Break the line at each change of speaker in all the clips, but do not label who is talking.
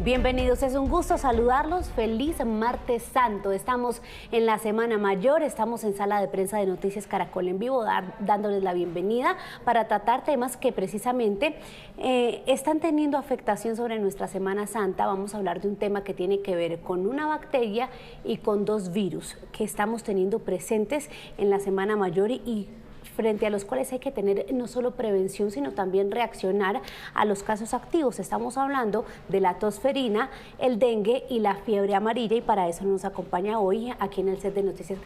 Bienvenidos, es un gusto saludarlos. Feliz martes santo. Estamos en la Semana Mayor, estamos en Sala de Prensa de Noticias Caracol en vivo, dándoles la bienvenida para tratar temas que precisamente están teniendo afectación sobre nuestra Semana Santa. Vamos a hablar de un tema que tiene que ver con una bacteria y con dos virus que estamos teniendo presentes en la Semana Mayor y frente a los cuales hay que tener no solo prevención, sino también reaccionar a los casos activos. Estamos hablando de la tosferina, el dengue y la fiebre amarilla, y para eso nos acompaña hoy aquí en el set de Noticias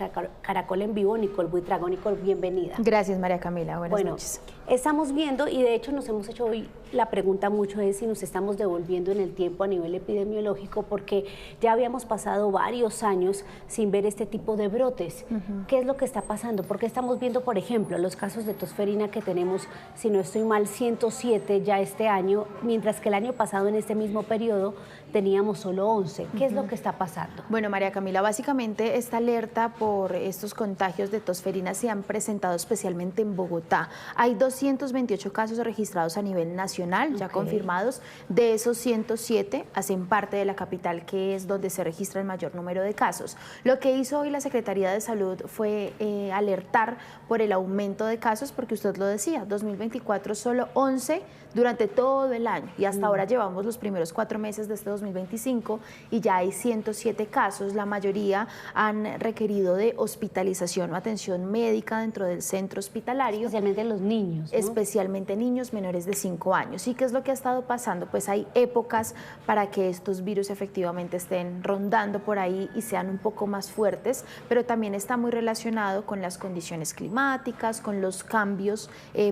Caracol en vivo Nicole Buitrago. Nicole, bienvenida.
Gracias, María Camila. Buenas noches.
Estamos viendo, y de hecho nos hemos hecho hoy la pregunta mucho es si nos estamos devolviendo en el tiempo a nivel epidemiológico, porque ya habíamos pasado varios años sin ver este tipo de brotes. ¿Qué es lo que está pasando? Porque estamos viendo, por ejemplo, los casos de tosferina que tenemos, si no estoy mal, 107 ya este año, mientras que el año pasado en este mismo periodo teníamos solo 11. ¿Qué es lo que está pasando?
Bueno, María Camila, básicamente esta alerta por estos contagios de tosferina se han presentado especialmente en Bogotá. Hay 228 casos registrados a nivel nacional, ya confirmados. De esos 107 hacen parte de la capital, que es donde se registra el mayor número de casos. Lo que hizo hoy la Secretaría de Salud fue alertar por el aumento de casos, porque usted lo decía, 2024 solo 11 durante todo el año, y hasta ahora llevamos los primeros 4 meses de este 2025 y ya hay 107 casos. La mayoría han requerido de hospitalización o atención médica dentro del centro hospitalario.
Especialmente los niños, ¿no?
Especialmente niños menores de 5 años. ¿Y qué es lo que ha estado pasando? Pues hay épocas para que estos virus efectivamente estén rondando por ahí y sean un poco más fuertes, pero también está muy relacionado con las condiciones climáticas, con los cambios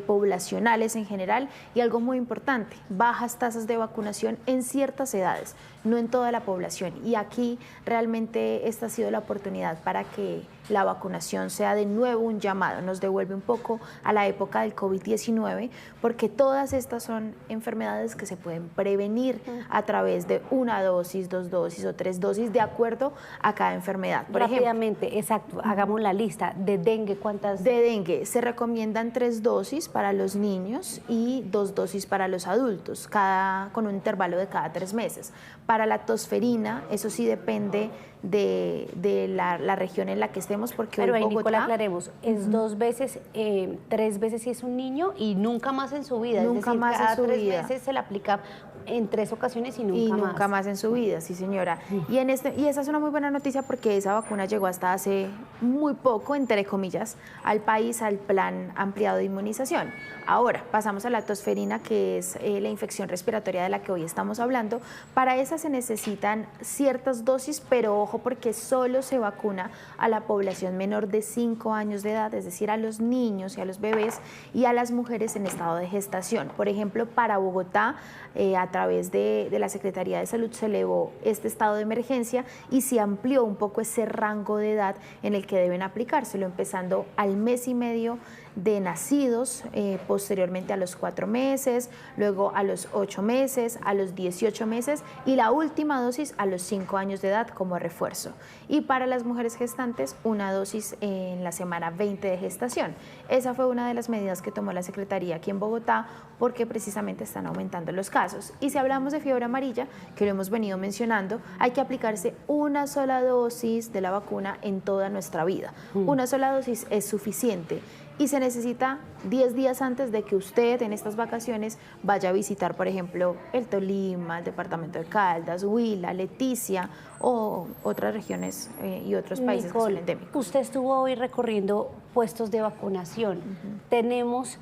poblacionales en general, y algo muy importante, bajas tasas de vacunación en ciertas edades, no en toda la población. Y aquí realmente esta ha sido la oportunidad para que la vacunación sea de nuevo un llamado, nos devuelve un poco a la época del COVID-19, porque todas estas son enfermedades que se pueden prevenir a través de 1 dosis, 2 dosis o 3 dosis, de acuerdo a cada enfermedad. Por
Rápidamente,
ejemplo,
exacto, hagamos la lista. De dengue, ¿cuántas?
De dengue se recomiendan 3 dosis para los niños y 2 dosis para los adultos, con un intervalo de cada 3 meses. Para la tosferina, eso sí depende de la región en la que estemos, porque
pero
hoy
ahí,
Bogotá,
Nicola, aclaremos, es 2 veces, 3 veces si es un niño y nunca más en su vida.
Nunca
es decir,
más
cada
en su
3
vida.
meses se le aplica en 3 ocasiones y nunca
nunca más en su vida, sí señora. Y esa es una muy buena noticia, porque esa vacuna llegó hasta hace muy poco, entre comillas, al país, al plan ampliado de inmunización. Ahora pasamos a la tosferina, que es la infección respiratoria de la que hoy estamos hablando. Para esa se necesitan ciertas dosis, pero ojo, porque solo se vacuna a la población menor de 5 años de edad, es decir, a los niños y a los bebés y a las mujeres en estado de gestación. Por ejemplo, para Bogotá, a través de la Secretaría de Salud se elevó este estado de emergencia y se amplió un poco ese rango de edad en el que deben aplicárselo, empezando al mes y medio de nacidos, posteriormente a los 4 meses, luego a los 8 meses, a los 18 meses y la última dosis a los 5 años de edad como refuerzo. Y para las mujeres gestantes, 1 dosis en la semana 20 de gestación. Esa fue una de las medidas que tomó la Secretaría aquí en Bogotá, porque precisamente están aumentando los casos. Y si hablamos de fiebre amarilla, que lo hemos venido mencionando, hay que aplicarse 1 sola dosis de la vacuna en toda nuestra vida. 1 sola dosis es suficiente. Y se necesita 10 días antes de que usted en estas vacaciones vaya a visitar, por ejemplo, el Tolima, el departamento de Caldas, Huila, Leticia o otras regiones y otros países, Nicole, que son endémicos.
Usted estuvo hoy recorriendo puestos de vacunación. ¿Tenemos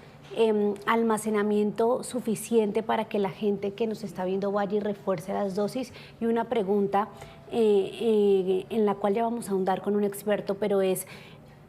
almacenamiento suficiente para que la gente que nos está viendo vaya y refuerce las dosis? Y una pregunta en la cual ya vamos a ahondar con un experto, pero es: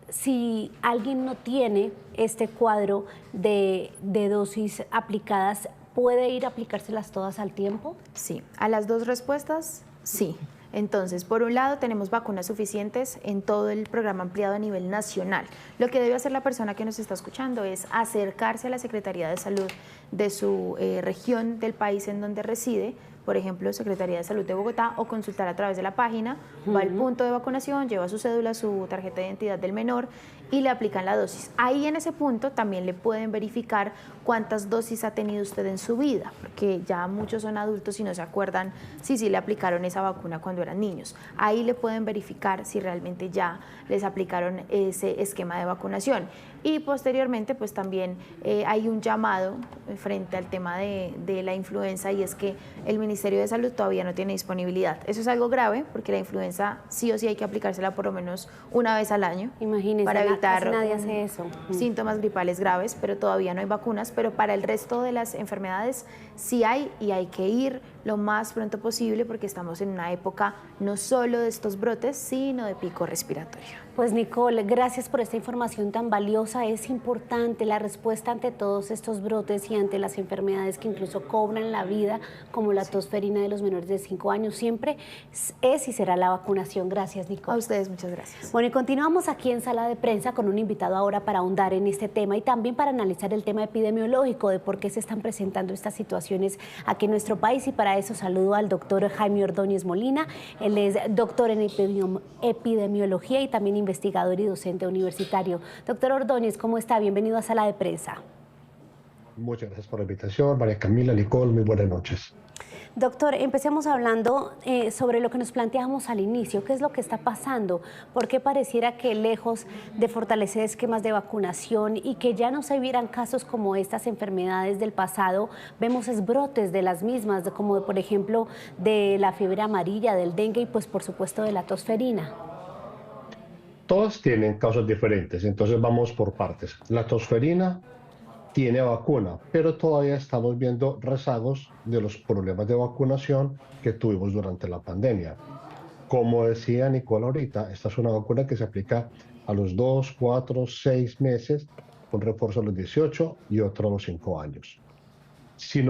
si alguien no tiene este cuadro de dosis aplicadas, ¿puede ir a aplicárselas todas al tiempo?
Sí, a las 2 respuestas, sí. Entonces, por un lado, tenemos vacunas suficientes en todo el programa ampliado a nivel nacional. Lo que debe hacer la persona que nos está escuchando es acercarse a la Secretaría de Salud de su región del país en donde reside, por ejemplo, Secretaría de Salud de Bogotá, o consultar a través de la página, va al punto de vacunación, lleva su cédula, su tarjeta de identidad del menor y le aplican la dosis. Ahí en ese punto también le pueden verificar cuántas dosis ha tenido usted en su vida, porque ya muchos son adultos y no se acuerdan si sí le aplicaron esa vacuna cuando eran niños. Ahí le pueden verificar si realmente ya les aplicaron ese esquema de vacunación. Y posteriormente pues también hay un llamado frente al tema de la influenza, y es que el Ministerio de Salud todavía no tiene disponibilidad. Eso es algo grave porque la influenza sí o sí hay que aplicársela por lo menos una vez al año.
Imagínese,
para evitar
casi nadie hace eso.
Síntomas gripales graves, pero todavía no hay vacunas. Pero para el resto de las enfermedades sí hay, y hay que ir lo más pronto posible porque estamos en una época no solo de estos brotes, sino de pico respiratorio.
Pues Nicole, gracias por esta información tan valiosa. Es importante la respuesta ante todos estos brotes y ante las enfermedades que incluso cobran la vida, como la tosferina de los menores de 5 años. Siempre es y será la vacunación. Gracias, Nicole.
A ustedes, muchas gracias.
Bueno, y continuamos aquí en Sala de Prensa con un invitado ahora para ahondar en este tema y también para analizar el tema epidemiológico de por qué se están presentando estas situaciones aquí en nuestro país. Y para eso saludo al doctor Jaime Ordóñez Molina. Él es doctor en epidemiología y también investigador y docente universitario. Doctor Ordóñez, ¿cómo está? Bienvenido a Sala de Prensa.
Muchas gracias por la invitación, María Camila, Nicole, muy buenas noches.
Doctor, empecemos hablando sobre lo que nos planteábamos al inicio. ¿Qué es lo que está pasando? ¿Por qué pareciera que lejos de fortalecer esquemas de vacunación y que ya no se vieran casos como estas enfermedades del pasado, vemos brotes de las mismas, como por ejemplo de la fiebre amarilla, del dengue y pues por supuesto de la tosferina?
Todas tienen causas diferentes, entonces vamos por partes. La tosferina tiene vacuna, pero todavía estamos viendo rezagos de los problemas de vacunación que tuvimos durante la pandemia. Como decía Nicole ahorita, esta es una vacuna que se aplica a los 2, 4, 6 meses, un refuerzo a los 18 y otro a los 5 años. Si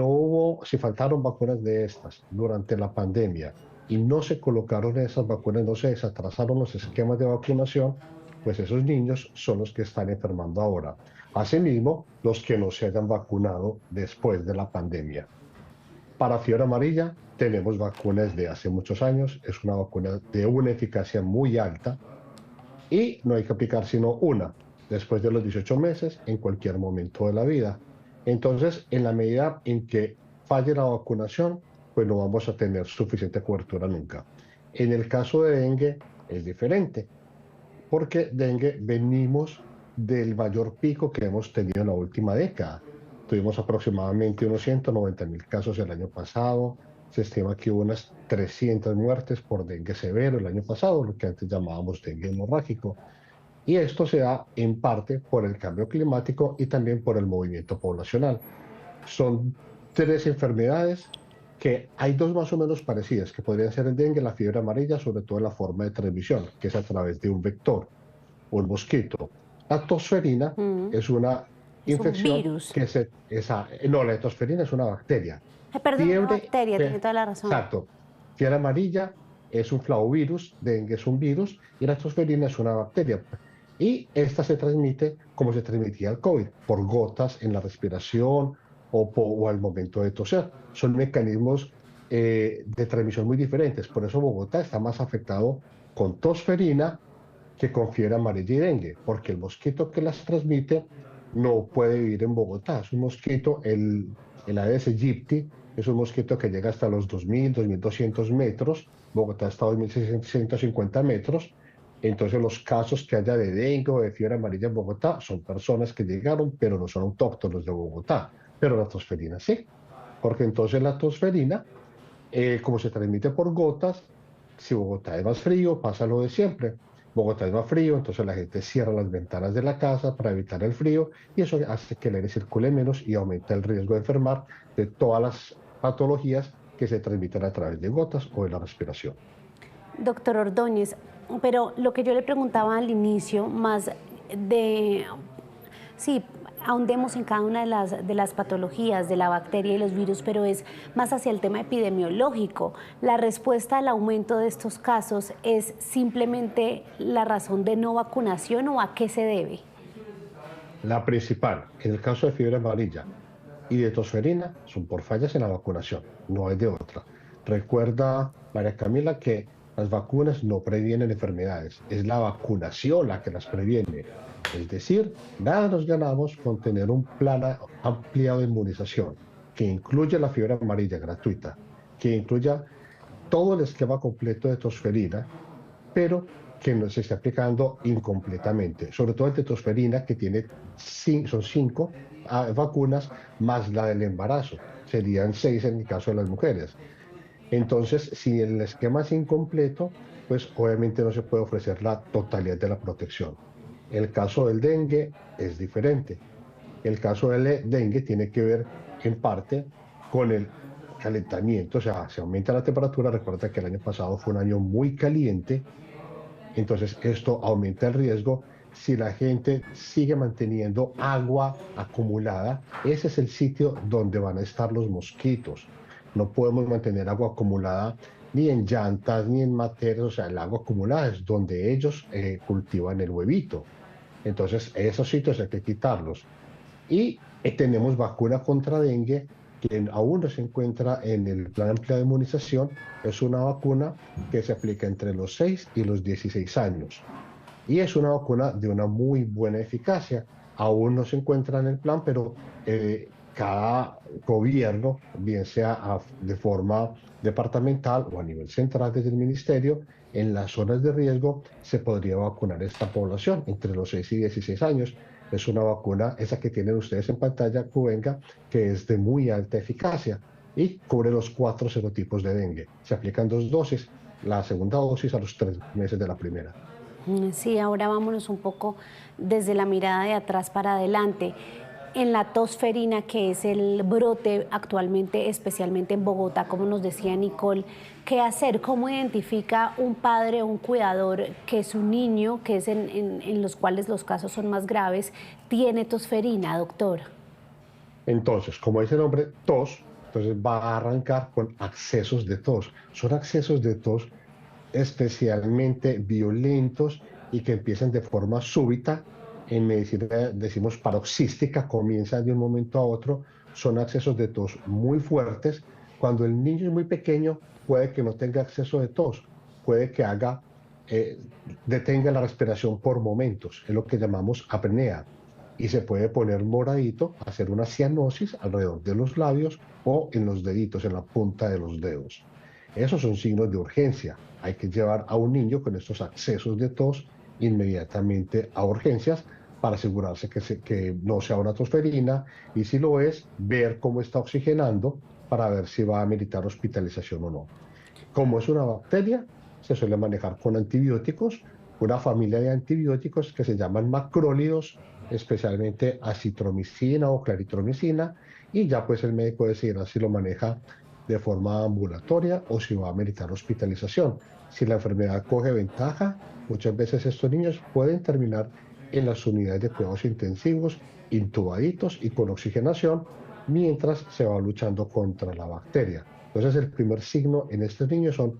faltaron vacunas de estas durante la pandemia y no se colocaron esas vacunas, no se desatrasaron los esquemas de vacunación, pues esos niños son los que están enfermando ahora. Asimismo, los que no se hayan vacunado después de la pandemia. Para fiebre amarilla tenemos vacunas de hace muchos años, es una vacuna de una eficacia muy alta y no hay que aplicar sino una, después de los 18 meses, en cualquier momento de la vida. Entonces, en la medida en que falle la vacunación, pues no vamos a tener suficiente cobertura nunca. En el caso de dengue es diferente, porque dengue venimos del mayor pico que hemos tenido en la última década. Tuvimos aproximadamente unos 190.000 casos el año pasado. Se estima que hubo unas 300 muertes por dengue severo el año pasado, lo que antes llamábamos dengue hemorrágico. Y esto se da en parte por el cambio climático y también por el movimiento poblacional. Son 3 enfermedades que hay 2 más o menos parecidas, que podrían ser el dengue y la fiebre amarilla, sobre todo en la forma de transmisión, que es a través de un vector, un mosquito. La tosferina es una infección no, la tosferina es una bacteria.
Perdón, una bacteria, tiene toda la razón.
Exacto. Fiebre amarilla es un flavivirus, dengue es un virus y la tosferina es una bacteria. Y esta se transmite como se transmitía el COVID, por gotas en la respiración o al momento de toser. Son mecanismos de transmisión muy diferentes. Por eso Bogotá está más afectado con tosferina que con fiebre amarilla y dengue, porque el mosquito que las transmite no puede vivir en Bogotá. Es un mosquito, el Aedes aegypti, es un mosquito que llega hasta los 2.000, 2.200 metros. Bogotá está a 2.650 metros. Entonces los casos que haya de dengue o de fiebre amarilla en Bogotá son personas que llegaron, pero no son autóctonos de Bogotá. Pero la tosferina sí, porque entonces la tosferina, como se transmite por gotas, si Bogotá es más frío, pasa lo de siempre. Bogotá es más frío, entonces la gente cierra las ventanas de la casa para evitar el frío y eso hace que el aire circule menos y aumenta el riesgo de enfermar de todas las patologías que se transmiten a través de gotas o de la respiración.
Doctor Ordóñez, pero lo que yo le preguntaba al inicio, más de... Sí, ahondemos en cada una de las patologías de la bacteria y los virus, pero es más hacia el tema epidemiológico. ¿La respuesta al aumento de estos casos es simplemente la razón de no vacunación o a qué se debe?
La principal, en el caso de fiebre amarilla y de tosferina, son por fallas en la vacunación, no hay de otra. Recuerda, María Camila, que Las vacunas no previenen enfermedades, es la vacunación la que las previene. Es decir, nada nos ganamos con tener un plan ampliado de inmunización que incluya la fiebre amarilla gratuita, que incluya todo el esquema completo de tosferina, pero que no se está aplicando incompletamente, sobre todo el de tosferina, que tiene, son 5 vacunas más la del embarazo, serían 6 en el caso de las mujeres. Entonces, si el esquema es incompleto, pues obviamente no se puede ofrecer la totalidad de la protección. El caso del dengue es diferente. El caso del dengue tiene que ver en parte con el calentamiento, o sea, se aumenta la temperatura. Recuerda que el año pasado fue un año muy caliente, entonces esto aumenta el riesgo. Si la gente sigue manteniendo agua acumulada, ese es el sitio donde van a estar los mosquitos. No podemos mantener agua acumulada ni en llantas, ni en materas, o sea, el agua acumulada es donde ellos cultivan el huevito. Entonces, esos sitios hay que quitarlos. Y tenemos vacuna contra dengue, que aún no se encuentra en el plan amplio de inmunización. Es una vacuna que se aplica entre los 6 y los 16 años. Y es una vacuna de una muy buena eficacia. Aún no se encuentra en el plan, pero cada gobierno, bien sea de forma departamental o a nivel central desde el ministerio, en las zonas de riesgo se podría vacunar esta población entre los 6 y 16 años. Es una vacuna, esa que tienen ustedes en pantalla, Cuvenga, que es de muy alta eficacia y cubre los 4 serotipos de dengue. Se aplican 2 dosis, la segunda dosis a los 3 meses de la primera.
Sí, ahora vámonos un poco desde la mirada de atrás para adelante. En la tosferina, que es el brote actualmente, especialmente en Bogotá, como nos decía Nicole, ¿qué hacer? ¿Cómo identifica un padre o un cuidador que su niño, que es en los cuales los casos son más graves, tiene tosferina, doctor?
Entonces, como dice el nombre, tos, entonces va a arrancar con accesos de tos. Son accesos de tos especialmente violentos y que empiezan de forma súbita. En medicina decimos paroxística, comienza de un momento a otro. Son accesos de tos muy fuertes. Cuando el niño es muy pequeño, puede que no tenga acceso de tos, puede que eh, detenga la respiración por momentos, es lo que llamamos apnea. Y se puede poner moradito, hacer una cianosis alrededor de los labios o en los deditos, en la punta de los dedos. Esos son signos de urgencia. Hay que llevar a un niño con estos accesos de tos inmediatamente a urgencias para asegurarse que no sea una tosferina, y si lo es, ver cómo está oxigenando para ver si va a meritar hospitalización o no. Como es una bacteria, se suele manejar con antibióticos, una familia de antibióticos que se llaman macrólidos, especialmente acitromicina o claritromicina, y ya pues el médico decidirá si lo maneja de forma ambulatoria o si va a meritar hospitalización. Si la enfermedad coge ventaja, muchas veces estos niños pueden terminar en las unidades de cuidados intensivos, intubaditos y con oxigenación, mientras se va luchando contra la bacteria. Entonces, el primer signo en estos niños son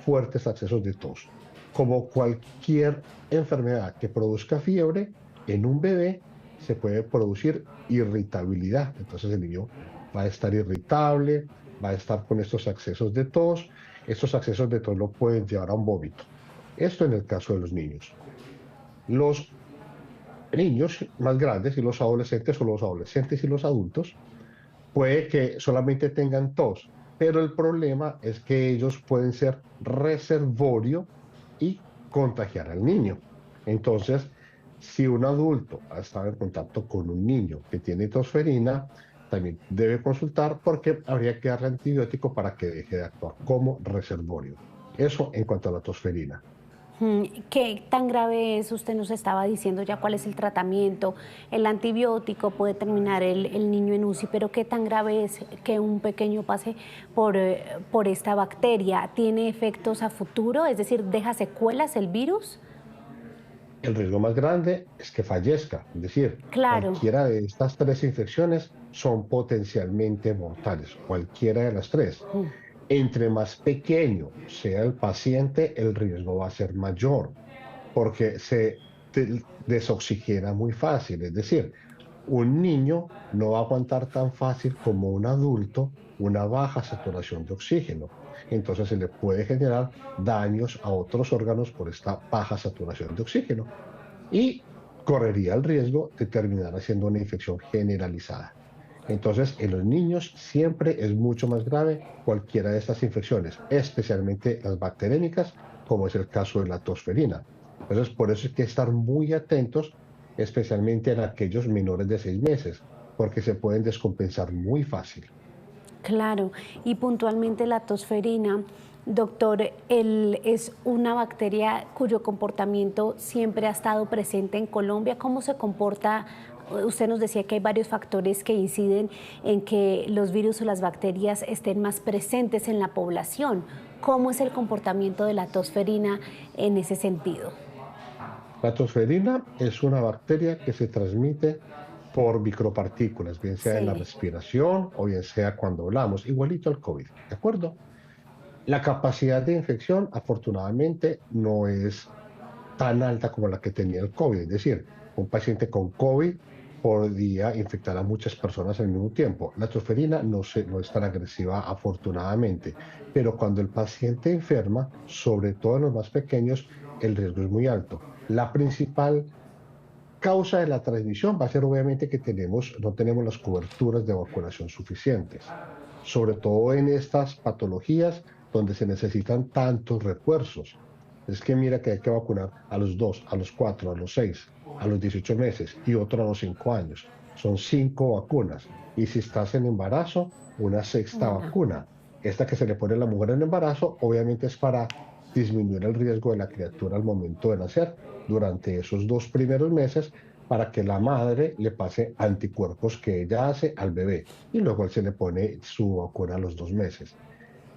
fuertes accesos de tos. Como cualquier enfermedad que produzca fiebre, en un bebé se puede producir irritabilidad. Entonces, el niño va a estar irritable, va a estar con estos accesos de tos. Estos accesos de tos lo pueden llevar a un vómito. Esto en el caso de los niños. Los niños más grandes y los adolescentes, o los adolescentes y los adultos, puede que solamente tengan tos, pero el problema es que ellos pueden ser reservorio y contagiar al niño. Entonces, si un adulto ha estado en contacto con un niño que tiene tosferina, también debe consultar, porque habría que darle antibiótico para que deje de actuar como reservorio. Eso en cuanto a la tosferina.
¿Qué tan grave es? Usted nos estaba diciendo ya cuál es el tratamiento. El antibiótico puede terminar el niño en UCI, pero ¿qué tan grave es que un pequeño pase por esta bacteria? ¿Tiene efectos a futuro? Es decir, ¿deja secuelas el virus?
El riesgo más grande es que fallezca, es decir,
Claro.
cualquiera de estas 3 infecciones son potencialmente mortales, cualquiera de las 3.
Mm.
Entre más pequeño sea el paciente, el riesgo va a ser mayor, porque se desoxigena muy fácil. Es decir, un niño no va a aguantar tan fácil como un adulto una baja saturación de oxígeno. entonces se le puede generar daños a otros órganos por esta baja saturación de oxígeno y correría el riesgo de terminar haciendo una infección generalizada. Entonces, en los niños siempre es mucho más grave cualquiera de estas infecciones, especialmente las bacteriémicas, como es el caso de la tosferina. Entonces, por eso hay que estar muy atentos, especialmente en aquellos menores de 6 meses, porque se pueden descompensar muy fácil.
Claro, y puntualmente la tosferina, doctor, es una bacteria cuyo comportamiento siempre ha estado presente en Colombia. ¿Cómo se comporta? Usted nos decía que hay varios factores que inciden en que los virus o las bacterias estén más presentes en la población. ¿Cómo es el comportamiento de la tosferina en ese sentido?
La tosferina es una bacteria que se transmite por micropartículas, bien sea en la
Sí,
respiración o bien sea cuando hablamos, igualito al COVID, ¿de acuerdo? La capacidad de infección, afortunadamente, no es tan alta como la que tenía el COVID. Es decir, un paciente con COVID podía infectar a muchas personas al mismo tiempo. La tosferina no es tan agresiva, afortunadamente, pero cuando el paciente enferma, sobre todo en los más pequeños, el riesgo es muy alto. La principal causa de la transmisión va a ser obviamente que no tenemos las coberturas de vacunación suficientes, sobre todo en estas patologías donde se necesitan tantos refuerzos. Es que mira que hay que vacunar a los 2, a los 4, a los 6, a los 18 meses y otro a los 5 años. Son 5 vacunas. Y si estás en embarazo, una sexta
una.
vacuna. Esta que se le pone a la mujer en embarazo, obviamente es para disminuir el riesgo de la criatura al momento de nacer durante esos 2 primeros meses para que la madre le pase anticuerpos que ella hace al bebé y luego se le pone su vacuna a los 2 meses.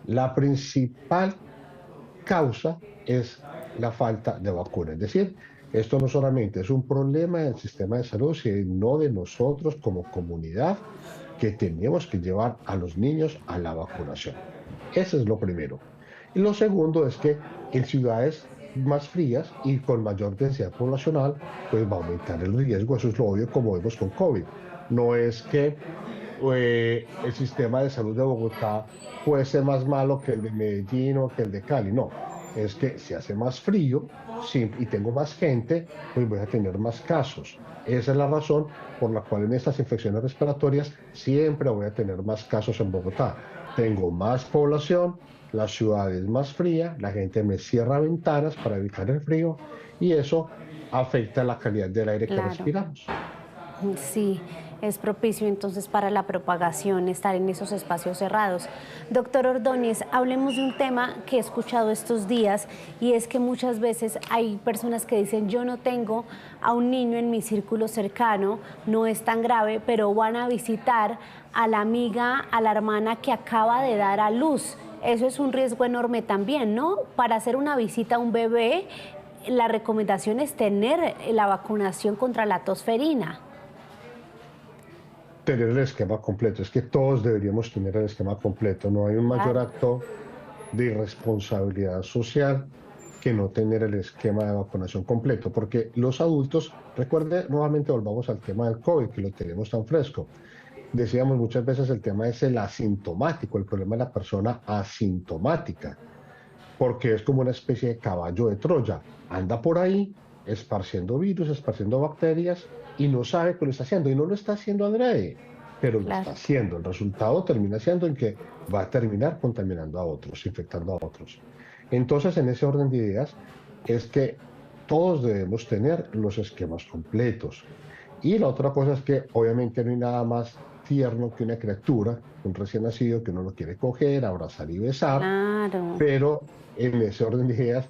La principal causa es la falta de vacuna. Es decir, esto no solamente es un problema del sistema de salud, sino de nosotros como comunidad que tenemos que llevar a los niños a la vacunación. Eso es lo primero. Y lo segundo es que en ciudades más frías y con mayor densidad poblacional, pues va a aumentar el riesgo, eso es lo obvio como vemos con COVID. No es que el sistema de salud de Bogotá fuese más malo que el de Medellín o que el de Cali, no. Es que si hace más frío y tengo más gente, pues voy a tener más casos. Esa es la razón por la cual en estas infecciones respiratorias siempre voy a tener más casos en Bogotá. Tengo más población, la ciudad es más fría, la gente me cierra ventanas para evitar el frío y eso afecta la calidad del aire que
Claro.
respiramos.
Sí, es propicio entonces para la propagación estar en esos espacios cerrados. Doctor Ordóñez, hablemos de un tema que he escuchado estos días y es que muchas veces hay personas que dicen yo no tengo a un niño en mi círculo cercano, no es tan grave, pero van a visitar a la amiga, a la hermana que acaba de dar a luz. Eso es un riesgo enorme también, ¿no? Para hacer una visita a un bebé, la recomendación es tener la vacunación contra la tosferina.
Tener el esquema completo. Es que todos deberíamos tener el esquema completo. No hay un mayor
Claro.
acto de irresponsabilidad social que no tener el esquema de vacunación completo, porque los adultos, recuerde, nuevamente volvamos al tema del COVID, que lo tenemos tan fresco. Decíamos muchas veces el tema es el asintomático, el problema es la persona asintomática, porque es como una especie de caballo de Troya. Anda por ahí esparciendo virus, esparciendo bacterias y no sabe que lo está haciendo y no lo está haciendo adrede, pero lo está
Claro.
haciendo. El resultado termina siendo en que va a terminar contaminando a otros, infectando a otros. Entonces, en ese orden de ideas, es que todos debemos tener los esquemas completos. Y la otra cosa es que obviamente no hay nada más tierno que una criatura, un recién nacido que uno lo quiere coger, abrazar y besar,
Claro.
pero en ese orden de ideas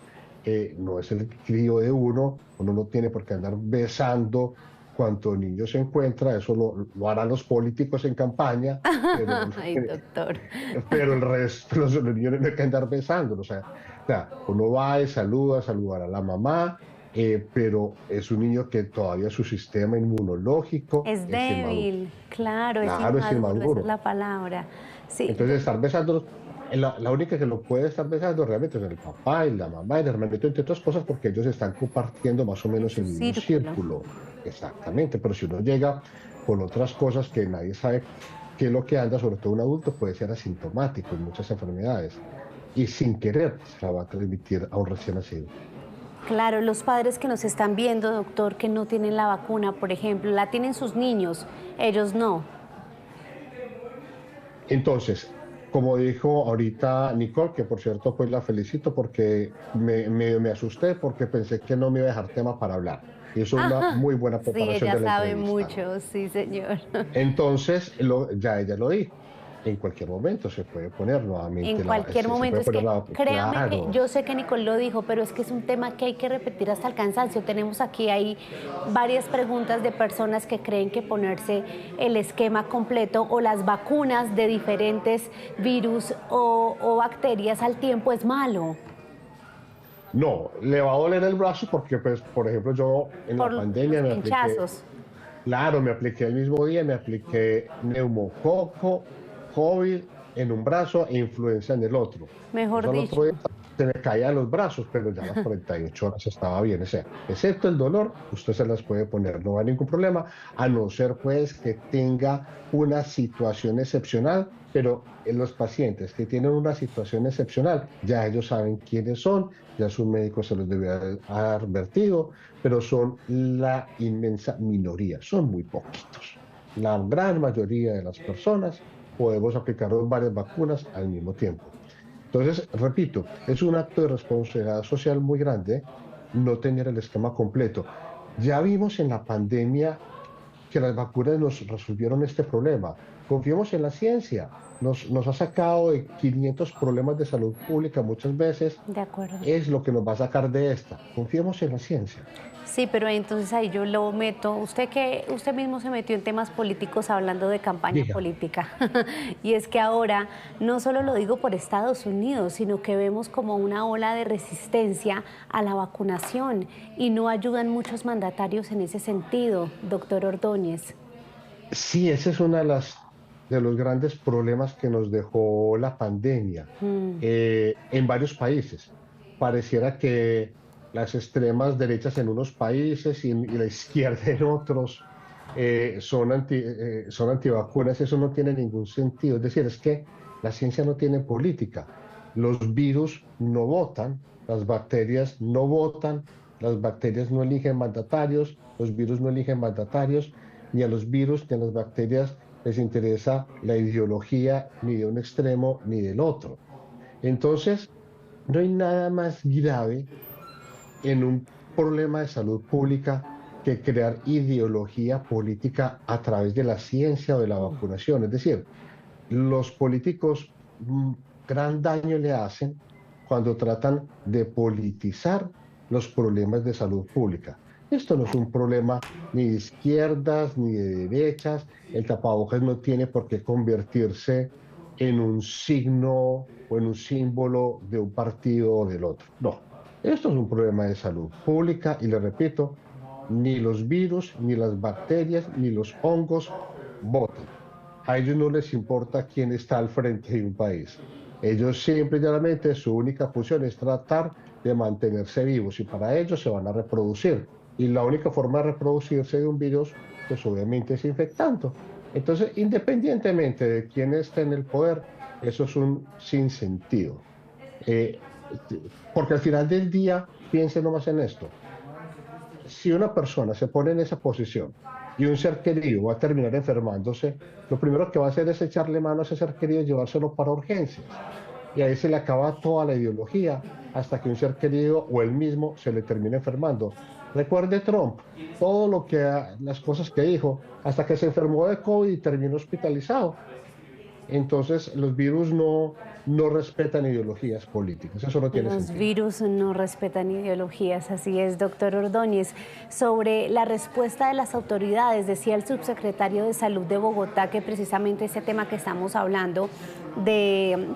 no es el crío de uno no tiene por qué andar besando cuanto niño se encuentra, eso lo harán los políticos en campaña, pero,
Ay, doctor.
pero el resto, los niños no hay que andar besándolos. O sea, uno va y saluda, saludar a la mamá, pero es un niño que todavía su sistema inmunológico
Es
es inmaduro.
débil, claro, es
Claro, es
inmaduro, esa es
inmaduro.
la palabra. Sí,
Entonces, estar besándolos, la única que lo puede estar besando realmente es el papá y la mamá y el hermanito, entre otras cosas, porque ellos están compartiendo más o
en
menos
su
el mismo
círculo.
círculo. Exactamente, pero si uno llega con otras cosas que nadie sabe qué es lo que anda, sobre todo un adulto, puede ser asintomático en muchas enfermedades. y sin querer se la va a transmitir a un recién nacido.
Claro, los padres que nos están viendo, doctor, que no tienen la vacuna, por ejemplo, la tienen sus niños, ellos no.
Entonces, como dijo ahorita Nicole, que por cierto pues la felicito porque me asusté porque pensé que no me iba a dejar tema para hablar. Hizo una muy buena
Sí,
preparación
ella
de la
sabe
entrevista.
mucho, sí, señor.
Entonces, ya ella lo dijo. En cualquier momento se puede poner
En
nuevamente
cualquier
se
momento,
puede
es
poner
que
la,
créame que
claro.
yo sé que Nicole lo dijo, pero es que es un tema que hay que repetir hasta el cansancio. Tenemos aquí hay varias preguntas de personas que creen que ponerse el esquema completo o las vacunas de diferentes virus o bacterias al tiempo es malo
No, le va a doler el brazo porque, pues, por ejemplo, yo en la
por los
pandemia me apliqué,
pinchazos,
claro, me apliqué el mismo día, me apliqué neumococo, COVID en un brazo e influenza en el otro.
mejor
Eso al otro
dicho.
día se me caían los brazos, pero ya a las 48 horas estaba bien. O sea, excepto el dolor, usted se las puede poner, no hay ningún problema, a no ser pues que tenga una situación excepcional, pero en los pacientes que tienen una situación excepcional, ya ellos saben quiénes son, ya su médico se los debe haber advertido, pero son la inmensa minoría, son muy poquitos. La gran mayoría de las personas podemos aplicar varias vacunas al mismo tiempo. Entonces, repito, es un acto de responsabilidad social muy grande no tener el esquema completo. Ya vimos en la pandemia que las vacunas nos resolvieron este problema. Confiemos en la ciencia. Nos ha sacado de 500 problemas de salud pública muchas veces.
De acuerdo.
Es lo que nos va a sacar de esta. Confiemos en la ciencia.
Sí, pero entonces ahí yo lo meto, usted mismo se metió en temas políticos hablando de campaña
Diga.
política. Y es que ahora no solo lo digo por Estados Unidos, sino que vemos como una ola de resistencia a la vacunación y no ayudan muchos mandatarios en ese sentido, doctor Ordóñez.
Sí, ese es uno de los grandes problemas que nos dejó la pandemia
Mm,
en varios países. Pareciera que las extremas derechas en unos países y la izquierda en otros son antivacunas. Eso no tiene ningún sentido. Es decir, es que la ciencia no tiene política. Los virus no votan, las bacterias no votan, las bacterias no eligen mandatarios, los virus no eligen mandatarios, ni a los virus ni a las bacterias les interesa la ideología ni de un extremo ni del otro. Entonces, no hay nada más grave en un problema de salud pública que crear ideología política a través de la ciencia o de la vacunación. Es decir, los políticos gran daño le hacen cuando tratan de politizar los problemas de salud pública. Esto no es
claro.
un problema ni de izquierdas ni de derechas. El tapabocas no tiene por qué convertirse en un signo o en un símbolo de un partido o del otro. No, esto es un problema de salud pública y le repito, ni los virus, ni las bacterias, ni los hongos votan. A ellos no les importa quién está al frente de un país. Ellos simple y llanamente su única función es tratar de mantenerse vivos y para ello se van a reproducir. Y la única forma de reproducirse de un virus, pues obviamente es infectando. Entonces, independientemente de quién esté en el poder, eso es un sinsentido. Eh, porque al final del día, piensen nomás en esto. Si una persona se pone en esa posición y un ser querido va a terminar enfermándose, lo primero que va a hacer es echarle mano a ese ser querido y llevárselo para urgencias. Y ahí se le acaba toda la ideología hasta que un ser querido o él mismo se le termina enfermando. Recuerde Trump, todo lo que, las cosas que dijo, hasta que se enfermó de COVID y terminó hospitalizado. Entonces, los virus no respetan ideologías políticas. Eso no tiene
Los
sentido.
virus no respetan ideologías, así es, doctor Ordóñez. Sobre la respuesta de las autoridades, decía el subsecretario de Salud de Bogotá que precisamente ese tema que estamos hablando de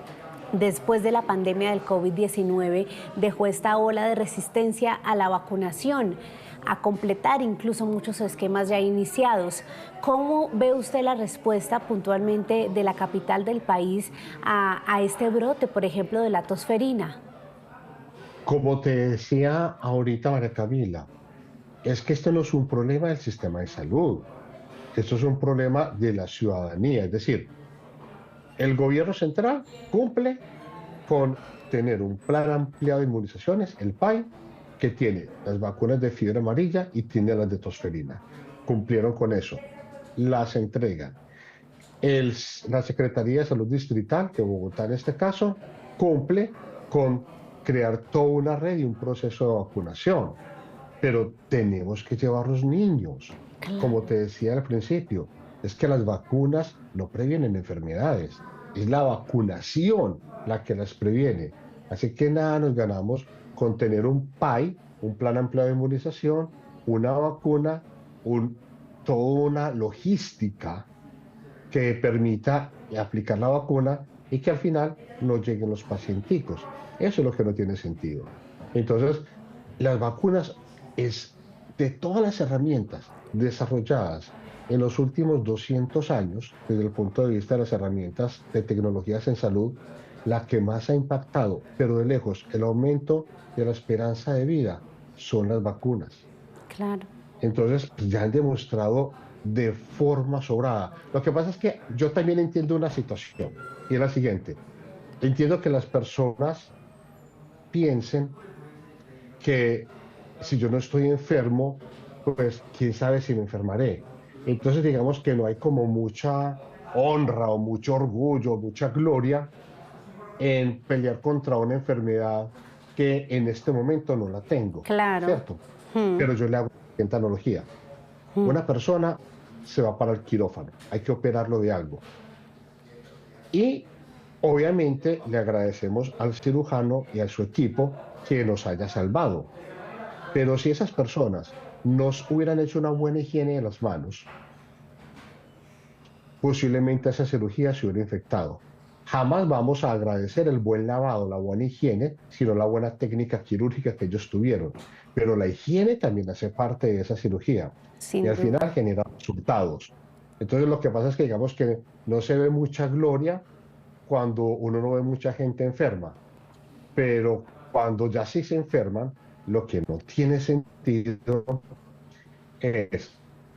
después de la pandemia del COVID-19 dejó esta ola de resistencia a la vacunación, a completar incluso muchos esquemas ya iniciados. ¿Cómo ve usted la respuesta puntualmente de la capital del país a este brote, por ejemplo, de la tosferina?
Como te decía ahorita, María Camila, es que esto no es un problema del sistema de salud, esto es un problema de la ciudadanía. Es decir, el gobierno central cumple con tener un plan ampliado de inmunizaciones, el PAI, que tiene las vacunas de fiebre amarilla y tiene las de tosferina. Cumplieron con eso. Las entregan. La Secretaría de Salud Distrital, de Bogotá en este caso, cumple con crear toda una red y un proceso de vacunación. Pero tenemos que llevar a los niños.
Claro.
Como te decía al principio, es que las vacunas no previenen enfermedades. Es la vacunación la que las previene. Así que nada nos ganamos con tener un PAI, un plan ampliado de inmunización, una vacuna, toda una logística que permita aplicar la vacuna y que al final no lleguen los pacienticos. Eso es lo que no tiene sentido. Entonces, las vacunas es de todas las herramientas desarrolladas en los últimos 200 años, desde el punto de vista de las herramientas de tecnologías en salud, la que más ha impactado, pero de lejos, el aumento de la esperanza de vida son las vacunas.
Claro.
Entonces, ya han demostrado de forma sobrada. Lo que pasa es que yo también entiendo una situación, y es la siguiente. Entiendo que las personas piensen que si yo no estoy enfermo, pues quién sabe si me enfermaré. Entonces, digamos que no hay como mucha honra o mucho orgullo, mucha gloria en pelear contra una enfermedad que en este momento no la tengo.
Claro.
¿Cierto? Pero yo le hago una analogía. Una persona se va para el quirófano, hay que operarlo de algo. Y obviamente le agradecemos al cirujano y a su equipo que nos haya salvado. Pero si esas personas nos hubieran hecho una buena higiene de las manos, posiblemente esa cirugía se hubiera infectado. Jamás vamos a agradecer el buen lavado, la buena higiene, sino la buena técnica quirúrgica que ellos tuvieron. Pero la higiene también hace parte de esa cirugía.
Sin
y al
duda.
final genera resultados. Entonces lo que pasa es que digamos que no se ve mucha gloria cuando uno no ve mucha gente enferma. Pero cuando ya sí se enferman, lo que no tiene sentido es,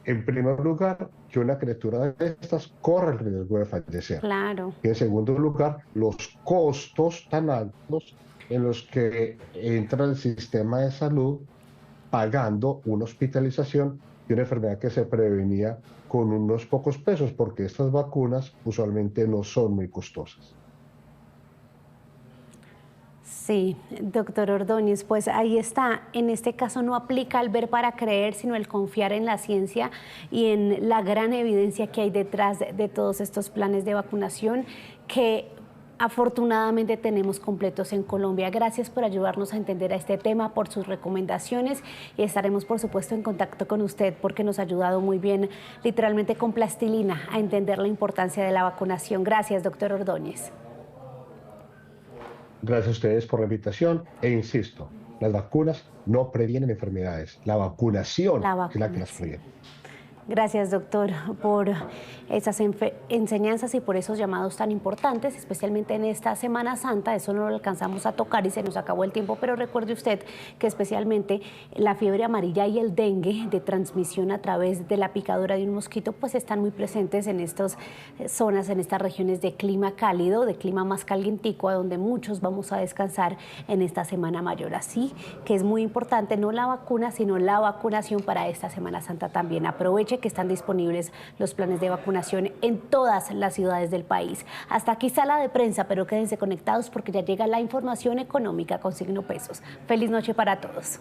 en primer lugar, que una criatura de estas corre el riesgo de fallecer.
Claro.
Y en segundo lugar, los costos tan altos en los que entra el sistema de salud pagando una hospitalización de una enfermedad que se prevenía con unos pocos pesos, porque estas vacunas usualmente no son muy costosas.
Sí, doctor Ordóñez, pues ahí está. En este caso no aplica el ver para creer, sino el confiar en la ciencia y en la gran evidencia que hay detrás de todos estos planes de vacunación que afortunadamente tenemos completos en Colombia. Gracias por ayudarnos a entender a este tema, por sus recomendaciones, y estaremos por supuesto en contacto con usted porque nos ha ayudado muy bien, literalmente con plastilina, a entender la importancia de la vacunación. Gracias, doctor Ordóñez.
Gracias a ustedes por la invitación e insisto, las vacunas no previenen enfermedades, la vacunación es la que las previene.
Gracias, doctor, por esas enseñanzas y por esos llamados tan importantes, especialmente en esta Semana Santa. Eso no lo alcanzamos a tocar y se nos acabó el tiempo, pero recuerde usted que especialmente la fiebre amarilla y el dengue de transmisión a través de la picadura de un mosquito, pues están muy presentes en estas zonas, en estas regiones de clima cálido, de clima más calientico, a donde muchos vamos a descansar en esta Semana Mayor. Así que es muy importante no la vacuna, sino la vacunación para esta Semana Santa también. Aproveche que están disponibles los planes de vacunación en todas las ciudades del país. Hasta aquí Sala de Prensa, pero quédense conectados porque ya llega la información económica con signo pesos. Feliz noche para todos.